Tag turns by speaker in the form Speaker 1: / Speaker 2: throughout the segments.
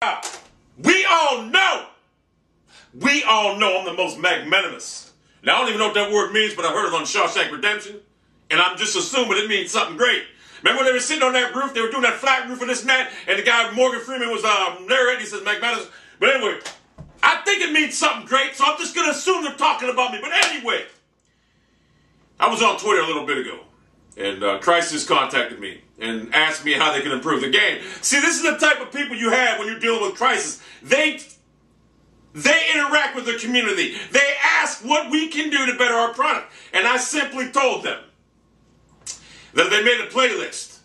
Speaker 1: We all know I'm the most magnanimous. Now, I don't even know what that word means, but I heard it on Shawshank Redemption, and I'm just assuming it means something great. Remember when they were sitting on that roof, they were doing that flat roof and this and that, and the guy, Morgan Freeman, was narrating, he says magnanimous. But anyway, I think it means something great, so I'm just going to assume they're talking about me. But anyway, I was on Twitter a little bit ago, and Crysis contacted me and asked me how they can improve the game. See, this is the type of people you have when you're dealing with Crysis. They interact with their community. They ask what we can do to better our product. And I simply told them that they made a playlist.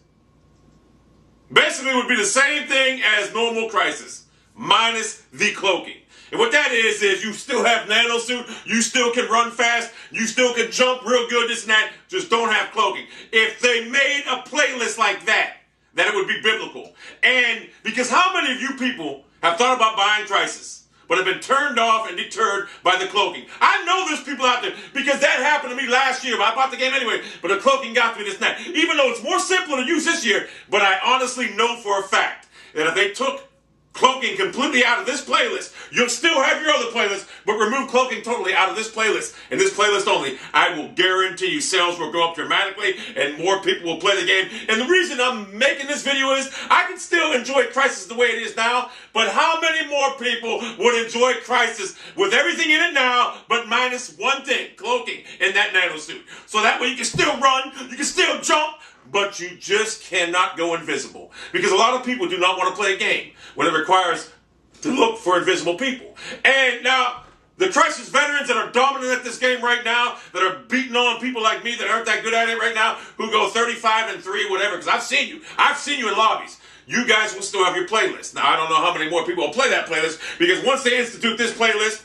Speaker 1: Basically, it would be the same thing as normal Crysis, minus the cloaking. And what that is you still have nanosuit, you still can run fast, you still can jump real good, this and that, just don't have cloaking. If they made a playlist like that, then it would be biblical. And because how many of you people have thought about buying Crysis, but have been turned off and deterred by the cloaking? I know there's people out there, because that happened to me last year. I bought the game anyway, but the cloaking got to me this and that. Even though it's more simple to use this year, but I honestly know for a fact that if they took cloaking completely out of this playlist, you'll still have your other playlist, but remove cloaking totally out of this playlist, and this playlist only, I will guarantee you sales will go up dramatically, and more people will play the game. And the reason I'm making this video is, I can still enjoy Crysis the way it is now, but how many more people would enjoy Crysis with everything in it now, but minus one thing, cloaking in that nanosuit? So that way you can still run, you can still jump, but you just cannot go invisible. Because a lot of people do not want to play a game when it requires to look for invisible people. And now, the Crysis veterans that are dominant at this game right now, that are beating on people like me that aren't that good at it right now, who go 35-3, whatever, because I've seen you in lobbies. You guys will still have your playlist. Now, I don't know how many more people will play that playlist, because once they institute this playlist,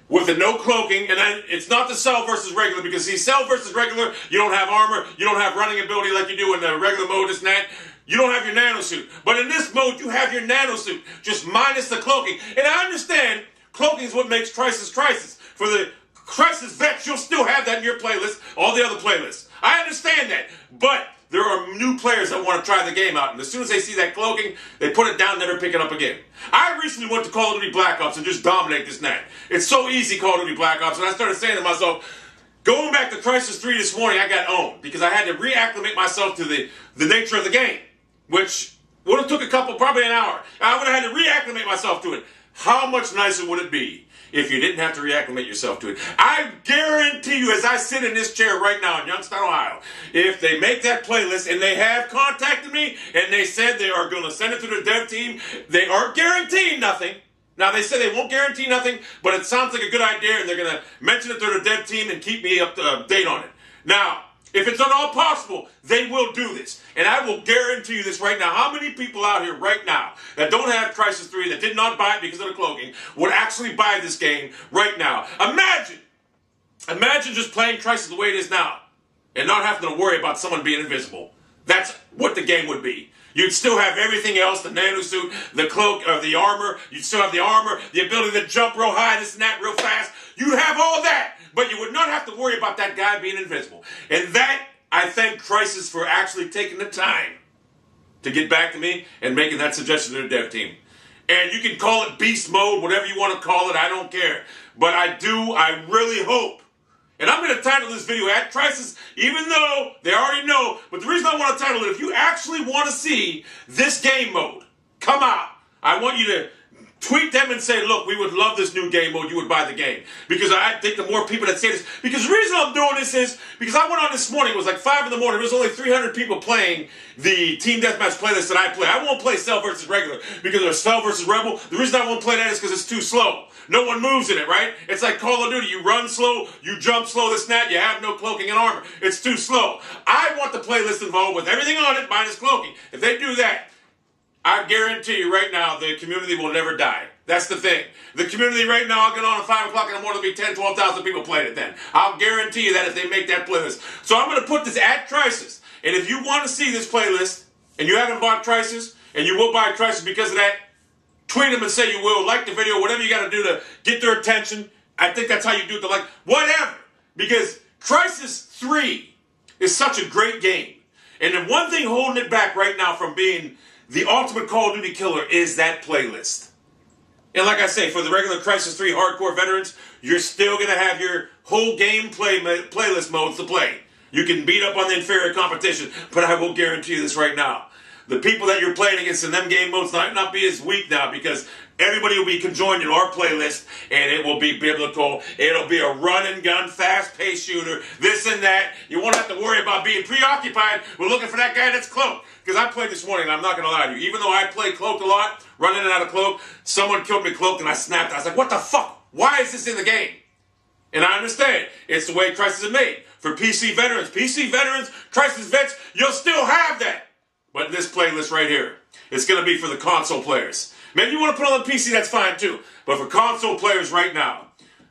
Speaker 1: with the no cloaking, and then it's not the cell versus regular, because see, cell versus regular, you don't have armor, you don't have running ability like you do in the regular mode, this and that. You don't have your nanosuit. But in this mode, you have your nanosuit, just minus the cloaking. And I understand cloaking is what makes Crysis Crysis. For the Crysis vets, you'll still have that in your playlist, all the other playlists. I understand that, but there are new players that want to try the game out, and as soon as they see that cloaking, they put it down, never pick it up again. I recently went to Call of Duty Black Ops and just dominate this and that. It's so easy, Call of Duty Black Ops, and I started saying to myself, going back to Crysis 3 this morning, I got owned, because I had to reacclimate myself to the nature of the game, which would have took probably an hour. I would have had to reacclimate myself to it. How much nicer would it be if you didn't have to reacclimate yourself to it? I guarantee you, as I sit in this chair right now in Youngstown, Ohio, if they make that playlist, and they have contacted me, and they said they are going to send it to the dev team, they aren't guaranteeing nothing. Now, they say they won't guarantee nothing, but it sounds like a good idea, and they're going to mention it to the dev team and keep me up to date on it. Now, if it's at all possible, they will do this. And I will guarantee you this right now. How many people out here right now that don't have Crysis 3, that did not buy it because of the cloaking, would actually buy this game right now? Imagine just playing Crysis the way it is now and not having to worry about someone being invisible. That's what the game would be. You'd still have everything else, the nanosuit, the cloak, or the armor. You'd still have the armor, the ability to jump real high, this and that, real fast. You'd have all that. But you would not have to worry about that guy being invisible. And that, I thank Crysis for actually taking the time to get back to me and making that suggestion to the dev team. And you can call it beast mode, whatever you want to call it, I don't care. But I really hope, and I'm going to title this video at Crysis, even though they already know, but the reason I want to title it, if you actually want to see this game mode come out, I want you to tweet them and say, look, we would love this new game mode, you would buy the game. Because I think the more people that say this, because the reason I'm doing this is, because I went on this morning, it was like 5 in the morning, there was only 300 people playing the Team Deathmatch playlist that I play. I won't play Cell versus Regular, because there's Cell versus Rebel. The reason I won't play that is because it's too slow. No one moves in it, right? It's like Call of Duty. You run slow, you jump slow, this and that, you have no cloaking and armor. It's too slow. I want the playlist involved with everything on it minus cloaking. If they do that, I guarantee you right now, the community will never die. That's the thing. The community right now, I'll get on at 5 o'clock in the morning, there'll be 10, 12,000 people playing it then. I'll guarantee you that if they make that playlist. So I'm going to put this at Crysis. And if you want to see this playlist, and you haven't bought Crysis, and you will buy Crysis because of that, tweet them and say you will, like the video, whatever you got to do to get their attention. I think that's how you do it, like, whatever. Because Crysis 3 is such a great game. And the one thing holding it back right now from being the ultimate Call of Duty killer is that playlist. And like I say, for the regular Crysis 3 hardcore veterans, you're still going to have your whole game playlist modes to play. You can beat up on the inferior competition, but I will guarantee you this right now. The people that you're playing against in them game modes might not be as weak now because everybody will be conjoined in our playlist and it will be biblical. It'll be a run and gun, fast-paced shooter, this and that. You won't have to worry about being preoccupied with looking for that guy that's cloaked. Because I played this morning and I'm not going to lie to you. Even though I play cloaked a lot, running in and out of cloak, someone killed me cloaked and I snapped. I was like, what the fuck? Why is this in the game? And I understand. It's the way Crysis is made. For PC veterans, Crysis vets, you'll still have that. But this playlist right here, it's going to be for the console players. Maybe you want to put on the PC, that's fine too. But for console players right now,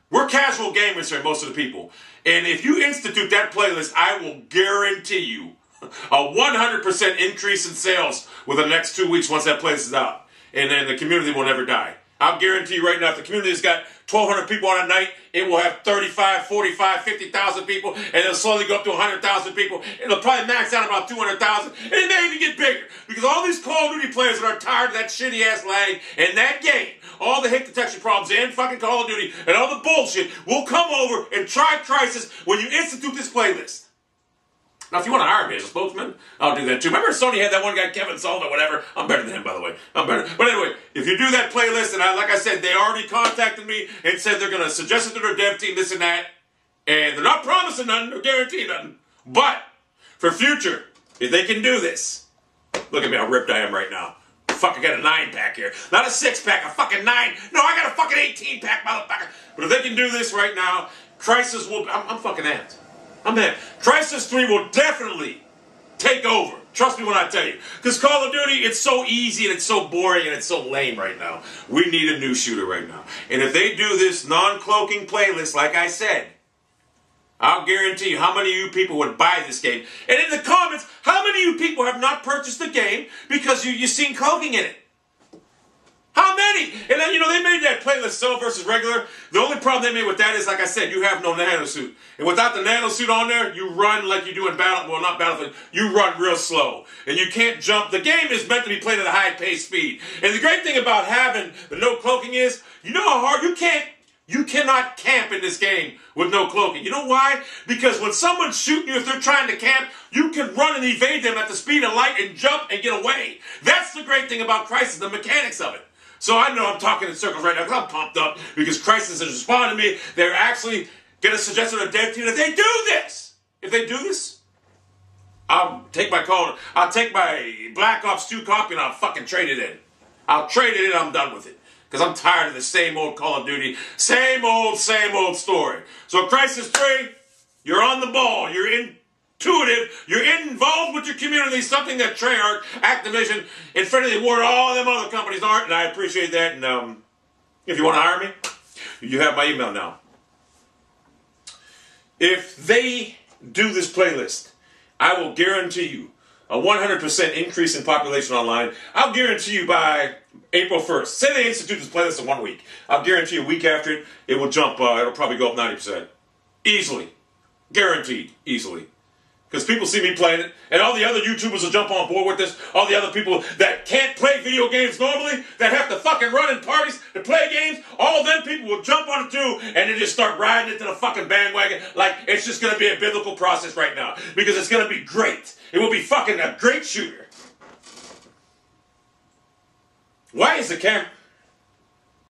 Speaker 1: we're casual gamers here, most of the people. And if you institute that playlist, I will guarantee you a 100% increase in sales within the next 2 weeks once that playlist is out. And then the community will never die. I'll guarantee you right now, if the community has got 1,200 people on a night, it will have 35, 45, 50,000 people, and it'll slowly go up to 100,000 people. It'll probably max out about 200,000, and it may even get bigger. Because all these Call of Duty players that are tired of that shitty-ass lag and that game, all the hit detection problems and fucking Call of Duty and all the bullshit, will come over and try Crysis when you institute this playlist. Now, if you want to hire me as a spokesman, I'll do that too. Remember Sony had that one guy, Kevin Sullivan, whatever? I'm better than him, by the way. I'm better. But anyway, if you do that playlist, and like I said, they already contacted me and said they're going to suggest it to their dev team, this and that. And they're not promising nothing or guaranteeing nothing. But for future, if they can do this, look at me how ripped I am right now. Fuck, I got a 9-pack here. Not a 6-pack, a fucking 9. No, I got a fucking 18-pack, motherfucker. But if they can do this right now, Crysis will... I'm fucking amped. I'm there. Crysis 3 will definitely take over. Trust me when I tell you. Because Call of Duty, it's so easy and it's so boring and it's so lame right now. We need a new shooter right now. And if they do this non-cloaking playlist, like I said, I'll guarantee you how many of you people would buy this game. And in the comments, how many of you people have not purchased the game because you've seen cloaking in it? How many? And then, you know, they made that playlist solo versus regular. The only problem they made with that is, like I said, you have no nanosuit. And without the nanosuit on there, you run like you do in Battle, well, not Battlefield, you run real slow. And you can't jump. The game is meant to be played at a high-paced speed. And the great thing about having the no cloaking is, you know how hard you cannot camp in this game with no cloaking. You know why? Because when someone's shooting you, if they're trying to camp, you can run and evade them at the speed of light and jump and get away. That's the great thing about Crysis, the mechanics of it. So I know I'm talking in circles right now because I'm pumped up because Crysis has responded to me. They're actually going to suggest to the dev team that they do this, I'll take my call. I'll take my Black Ops 2 copy and I'll fucking trade it in. I'll trade it in. I'm done with it. Because I'm tired of the same old Call of Duty, same old story. So Crysis 3, you're on the ball. You're intuitive. You're involved with your community, something that Treyarch, Activision, Infinity Ward, all them other companies aren't, and I appreciate that. And if you want to hire me, you have my email now. If they do this playlist, I will guarantee you a 100% increase in population online. I'll guarantee you by April 1st. Say they institute this playlist in 1 week. I'll guarantee you a week after it, it will jump. It'll probably go up 90%. Easily. Guaranteed. Easily. Because people see me playing it, and all the other YouTubers will jump on board with this. All the other people that can't play video games normally, that have to fucking run in parties to play games, all them people will jump on it too, and they just start riding it to the fucking bandwagon like it's just going to be a biblical process right now. Because it's going to be great. It will be fucking a great shooter. Why is the camera...